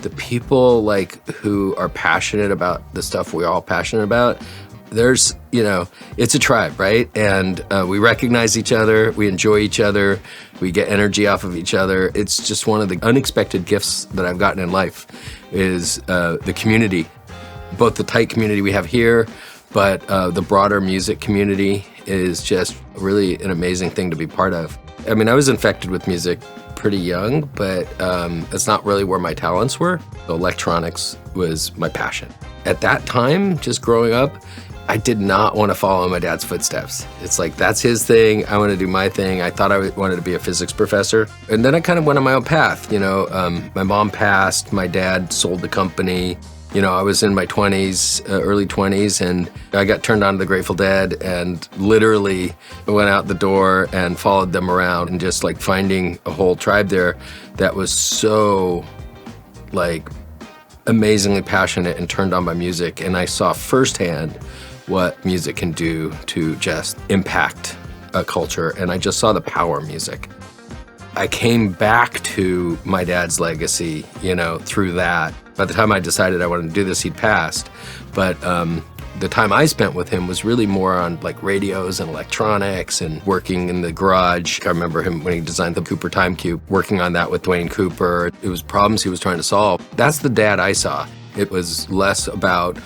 the people like who are passionate about the stuff we're all passionate about, there's, it's a tribe, right? And we recognize each other, we enjoy each other, we get energy off of each other. It's just one of the unexpected gifts that I've gotten in life is the community, both the tight community we have here, but the broader music community is just really an amazing thing to be part of. I mean, I was infected with music pretty young, but it's not really where my talents were. Electronics was my passion. At that time, just growing up, I did not want to follow my dad's footsteps. It's like, that's his thing, I want to do my thing. I thought I wanted to be a physics professor. And then I kind of went on my own path. My mom passed, my dad sold the company. I was in my 20s, early 20s, and I got turned on to the Grateful Dead and literally went out the door and followed them around and just like finding a whole tribe there that was so like amazingly passionate and turned on by music. And I saw firsthand what music can do to just impact a culture, and I just saw the power of music. I came back to my dad's legacy, through that. By the time I decided I wanted to do this, he'd passed. But the time I spent with him was really more on like radios and electronics and working in the garage. I remember him when he designed the Cooper Time Cube, working on that with Dwayne Cooper. It was problems he was trying to solve. That's the dad I saw. It was less about,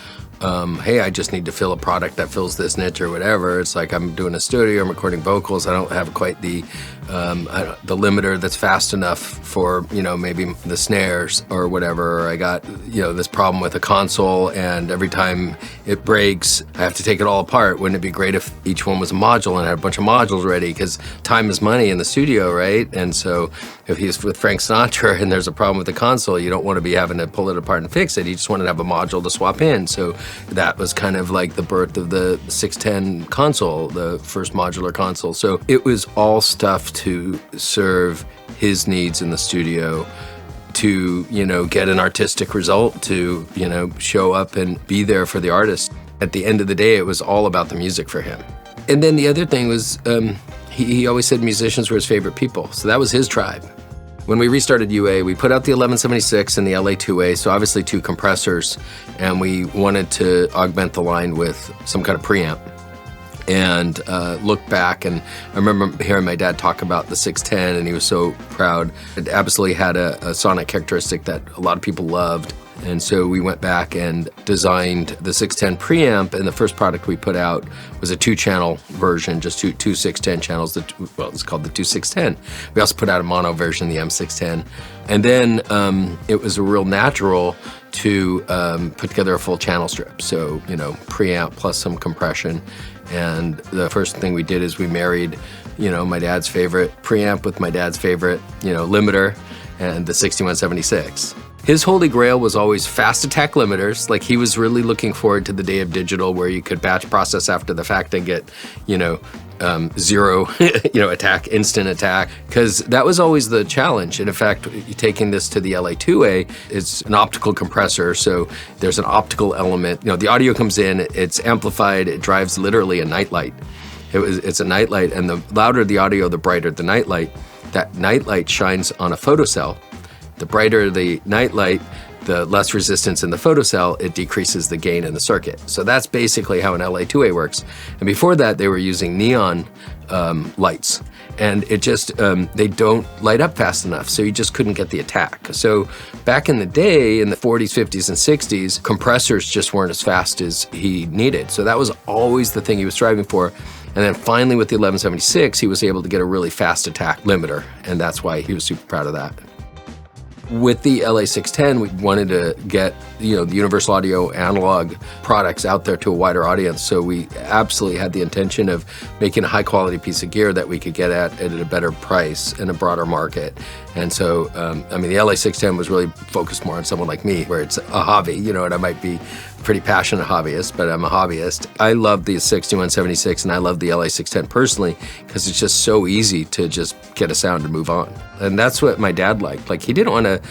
hey, I just need to fill a product that fills this niche or whatever. It's like I'm doing a studio, I'm recording vocals. I don't have quite the limiter that's fast enough for, maybe the snares or whatever. Or I got, this problem with a console, and every time it breaks, I have to take it all apart. Wouldn't it be great if each one was a module and I had a bunch of modules ready? Because time is money in the studio, right? And so if he's with Frank Sinatra and there's a problem with the console, you don't want to be having to pull it apart and fix it. You just want to have a module to swap in. So that was kind of like the birth of the 610 console, the first modular console. So it was all stuff to serve his needs in the studio, to, get an artistic result, to, show up and be there for the artist. At the end of the day, it was all about the music for him. And then the other thing was, he always said musicians were his favorite people. So that was his tribe. When we restarted UA, we put out the 1176 and the LA-2A, so obviously 2 compressors, and we wanted to augment the line with some kind of preamp. And look back, and I remember hearing my dad talk about the 610, and he was so proud. It absolutely had a sonic characteristic that a lot of people loved. And so we went back and designed the 610 preamp, and the first product we put out was a 2-channel version, just two 610 channels. It's called the 2610. We also put out a mono version, the M610. And then it was a real natural to put together a full channel strip. So, preamp plus some compression. And the first thing we did is we married, my dad's favorite preamp with my dad's favorite, limiter, and the 6176. His holy grail was always fast attack limiters. Like, he was really looking forward to the day of digital where you could batch process after the fact and get, zero, attack, instant attack, because that was always the challenge. And in fact, taking this to the LA-2A, it's an optical compressor, so there's an optical element. The audio comes in, it's amplified, it drives literally a nightlight. It's a nightlight, and the louder the audio, the brighter the nightlight. That nightlight shines on a photocell. The brighter the nightlight, the less resistance in the photocell, it decreases the gain in the circuit. So that's basically how an LA-2A works. And before that, they were using neon lights. And it just, they don't light up fast enough, so you just couldn't get the attack. So back in the day, in the 40s, 50s, and 60s, compressors just weren't as fast as he needed. So that was always the thing he was striving for. And then finally with the 1176, he was able to get a really fast attack limiter, and that's why he was super proud of that. With the LA-610, we wanted to get, the Universal Audio analog products out there to a wider audience. So we absolutely had the intention of making a high-quality piece of gear that we could get at a better price in a broader market. And so, the LA-610 was really focused more on someone like me, where it's a hobby, and I might be a pretty passionate hobbyist, but I'm a hobbyist. I love the 6176 and I love the LA-610 personally because it's just so easy to just get a sound and move on. And that's what my dad liked. Like, he didn't want to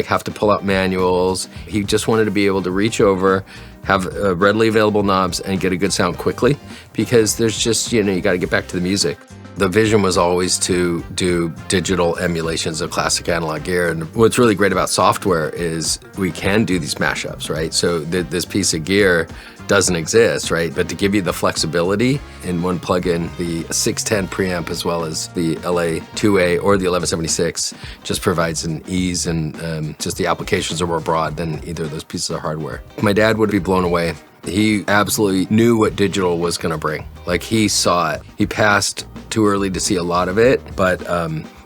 have to pull out manuals. He just wanted to be able to reach over, have readily available knobs, and get a good sound quickly, because there's just, you got to get back to the music. The vision was always to do digital emulations of classic analog gear. And what's really great about software is we can do these mashups, right? So this piece of gear doesn't exist, right? But to give you the flexibility in one plugin, the 610 preamp as well as the LA-2A or the 1176 just provides an ease, and just the applications are more broad than either of those pieces of hardware. My dad would be blown away. He absolutely knew what digital was gonna bring. Like, he saw it. He passed too early to see a lot of it, but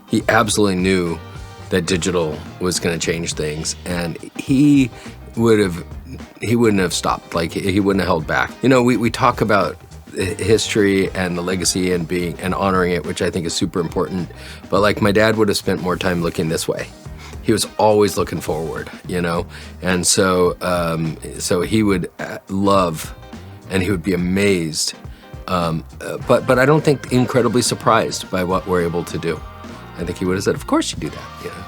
he absolutely knew that digital was gonna change things, and he wouldn't have stopped. Like, he wouldn't have held back. You know, we talk about history and the legacy and honoring it, which I think is super important. But like, my dad would have spent more time looking this way. He was always looking forward, you know? And so, so he would love, and he would be amazed, but I don't think incredibly surprised by what we're able to do. I think he would have said, of course you do that, you know?